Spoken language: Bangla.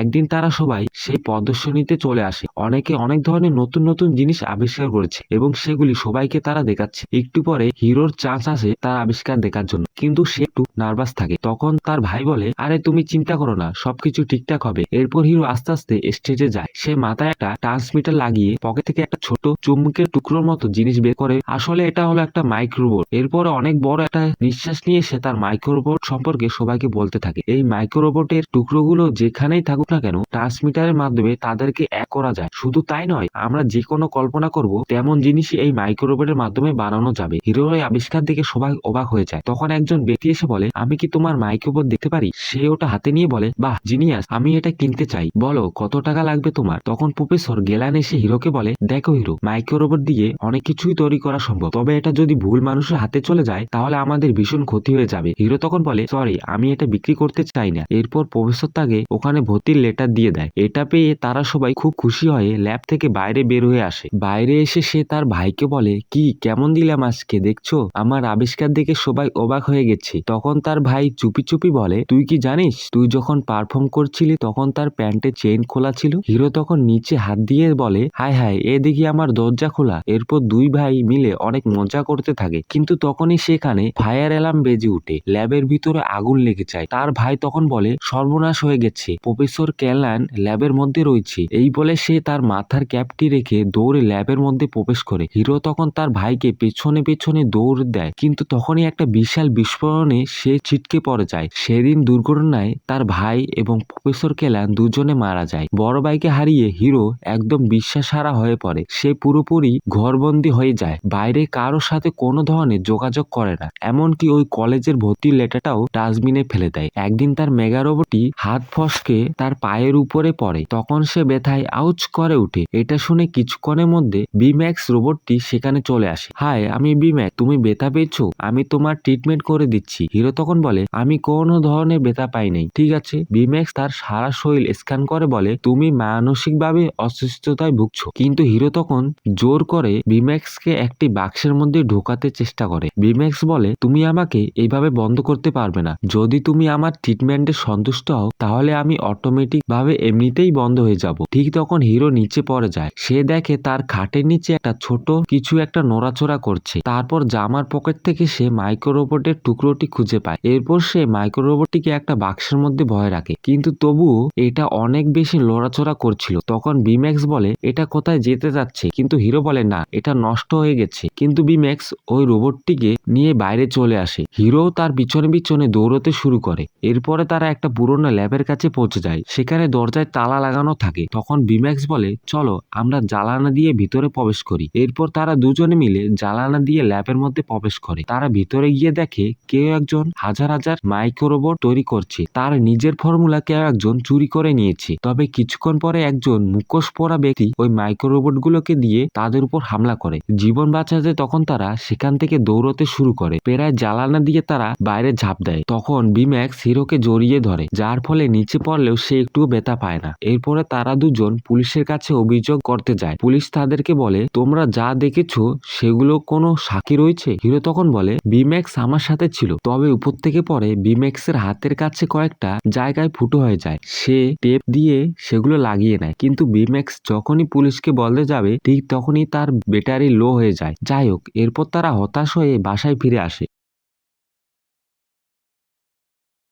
একদিন তারা সবাই সেই প্রদর্শনীতে চলে আসে। অনেকে অনেক ধরনের নতুন নতুন জিনিস আবিষ্কার করেছে এবং সেগুলি সবাইকে তারা দেখাচ্ছে। একটু পরে হিরোর চান্স আসে তার আবিষ্কার দেখার জন্য, কিন্তু সে একটু নার্ভাস থাকে। তখন তার ভাই বলে, আরে তুমি চিন্তা করো না, সবকিছু ঠিকঠাক হবে। এরপর হিরো আস্তে আস্তে স্টেজে যায়। সে মাথায় একটা ট্রান্সমিটার লাগিয়ে পকেট থেকে একটা ছোট চুম্বকের টুকরোর মতো জিনিস বের করে। আসলে এটা হলো একটা মাইক্রোবোট। এরপরে অনেক বড় একটা নিঃশ্বাস নিয়ে সে তার মাইক্রোবোট সম্পর্কে সবাইকে বলতে থাকে। এই মাইক্রোবোটের টুকরোগুলো যেখানেই থাকুক না কেন, ট্রান্সমিটারের মাধ্যমে তাদেরকে এক করা যায়। শুধু তাই নয়, আমরা যে কোনো কল্পনা করব তেমন জিনিসই এই মাইক্রোবোটের মাধ্যমে বানানো যাবে। হিরোর এই আবিষ্কার দেখে সবাই অবাক হয়ে যায়। তখন একজন ব্যক্তি এসে বলে, আমি কি তোমার মাইক্রোবোট দেখতে পারি? সে ওটা হাতে নিয়ে বলে, বাহ জিনিয়াস, আমি এটা কিনতে চাই, বলো কত টাকা লাগবে তোমার? তখন প্রফেসর গেলান এসে হিরোকে বলে, দেখো হিরো, মাইক্রোরোবট দিয়ে অনেক কিছুই তৈরি করা সম্ভব, তবে এটা যদি ভুল মানুষের হাতে চলে যায় তাহলে আমাদের ভীষণ ক্ষতি হয়ে যাবে। হিরো তখন বলে, সরি, আমি এটা বিক্রি করতে চাই না। এরপর প্রফেসর তাকে ওখানে ভর্তির লেটার দিয়ে দেয়। এটা পেয়ে তারা সবাই খুব খুশি হয়ে ল্যাব থেকে বাইরে বের হয়ে আসে। বাইরে এসে সে তার ভাইকে বলে, কি কেমন দিলাম আজকে, দেখছো আমার আবিষ্কার দেখে সবাই অবাক হয়ে গেছে। তখন তার ভাই চুপি চুপি বলে, তুই কি জানিস তুই যখন পারফর্ম করছিলি তখন তার প্যান্টের চেইন খোলা ছিল? হিরো তখন নিচে হাত দিয়ে বলে, হায় হায়, এ দেখি আমার দরজা খোলা। এরপর দুই ভাই মিলে অনেক মজা করতে থাকে, কিন্তু তখনই সেখানে ফায়ার অ্যালার্ম বেজে উঠে। ল্যাবের ভিতরে আগুন লেগে যায়। তার ভাই তখন বলে, সর্বনাশ হয়ে গেছে, প্রফেসর ক্যালান ল্যাবের মধ্যে রয়েছে। এই বলে সে তার মাথার ক্যাপটি রেখে দৌড়ে ল্যাবের মধ্যে প্রবেশ করে। হিরো তখন তার ভাইকে পেছনে পেছনে দৌড় দেয়, কিন্তু তখনই একটা বিশাল বিস্ফোরণে সে ছিটকে পড়ে যায়। সেদিন দুর্ঘটনায় তার ভাই এবং প্রফেসর ক্যালান দুজনে মারা যায়। বড় ভাইকে হারিয়ে হিরো একদম বিশ্বাসহারা হয়ে পড়ে। সে পুরোপুরি ঘরবন্দি হয়ে যায়, বাইরে কারোর সাথে কোনো ধরনের যোগাযোগ করে না, এমনকি ওই কলেজের ভর্তির লেটারটাও ডাস্টবিনে ফেলে দেয়। একদিন তার মেগা রোবটটি হাত ফসকে তার পায়ের উপরে পড়ে। তখন সে ব্যথায় আউচ করে উঠে। এটা শুনে কিছুক্ষণের মধ্যে বিম্যাক্স রোবটটি সেখানে চলে আসে। হাই, আমি বিম্যাক্স, তুমি ব্যথা পেয়েছো? আমি তোমার ট্রিটমেন্ট করে দিচ্ছি। হিরো তখন বলে, আমি কোনো ধরনের ব্যথা পাই নাই। ঠিক আছে। বিম্যাক্স তার সারা শরীর স্ক্যান করে বলে, তুমি মানসিকভাবে অসুস্থতায় ভুগছো। কিন্তু হিরো তখন জোর করে বিম্যাক্সকে একটি বাক্সের মধ্যে ঢোকাতে চেষ্টা করে। বিম্যাক্স বলে, তুমি আমাকে এইভাবে বন্ধ করতে পারবে না। যদি তুমি আমার ট্রিটমেন্টে সন্তুষ্ট হও তাহলে আমি অটোমেটিক ভাবে এমনিতেই বন্ধ হয়ে যাব। ঠিক তখন হিরো নিচে পড়ে যায়। সে দেখে তার খাটের নিচে একটা ছোট কিছু একটা নড়াচড়া করছে। তারপর জামার পকেট থেকে সে মাইক্রো রোবটের টুকরোটি খুঁজে পায়। এরপর সে মাইক্রো রোবটটিকে একটা বাক্সের মধ্যে ভয় রাখে, কিন্তু তবুও এটা অনেক বেশি লড়াচড়া করছিল। তখন বিম্যাক্স বলে, এটা কোথায় যেতে যাচ্ছে? কিন্তু হিরো বলে, না, এটা নষ্ট হয়ে গেছে। কিন্তু বিম্যাক্স ওই রোবটটিকে নিয়ে বাইরে চলে আসে। হিরো তার পিছনে পিছনে দৌড়তে শুরু করে। এরপরে তারা একটা পুরোনো ল্যাবের কাছে পৌঁছে যায়। সেখানে দরজায় তালা লাগানো থাকে। তখন বিম্যাক্স বলে, চলো আমরা জানালা দিয়ে ভিতরে প্রবেশ করি। এরপর তারা দুজনে মিলে জানালা দিয়ে ল্যাবের মধ্যে প্রবেশ করে। তারা ভিতরে গিয়ে দেখে কেউ একজন হাজার হাজার মাইক্রো রোবট তৈরি করছে। তার নিজের ফর্মুলা কেউ একজন চুরি করে নিয়েছে। তবে কিছুক্ষণ পরে একজন মুখোশ পরা ব্যক্তি ওই মাইক্রো রোবট গুলোকে দিয়ে তাদের উপর হামলা করে। জীবন বাঁচাতে তখন তারা সেখান থেকে দৌড়তে শুরু করে। প্রায় জানালা দিয়ে তারা বাইরে ঝাঁপ দেয়। তখন বিম্যাক্স হিরোকে জড়িয়ে ধরে, যার ফলে নিচে পড়লেও সে একটুও ব্যথা পায় না। এরপরে তারা দুজন পুলিশের কাছে অভিযোগ করতে যায়। পুলিশ তাদেরকে বলে, তোমরা যা দেখেছো সেগুলো কোনো সাক্ষী রয়েছে? হিরো তখন বলে, বিম্যাক্স আমার সাথে ছিল, তবে উপর থেকে পরে বিম্যাক্সের হাতের কাছে কয়েকটা জায়গায় ফুটো হয়ে যায়। সে টেপ দিয়ে সেগুলো লাগিয়ে নেয়, কিন্তু বিম্যাক্স যখনই পুলিশকে বলতে যাবে ঠিক তখনই তার ব্যাটারি লো হয়ে যায়। যাই হোক, এরপর তারা হতাশ হয়ে বাসায় ফিরে আসে।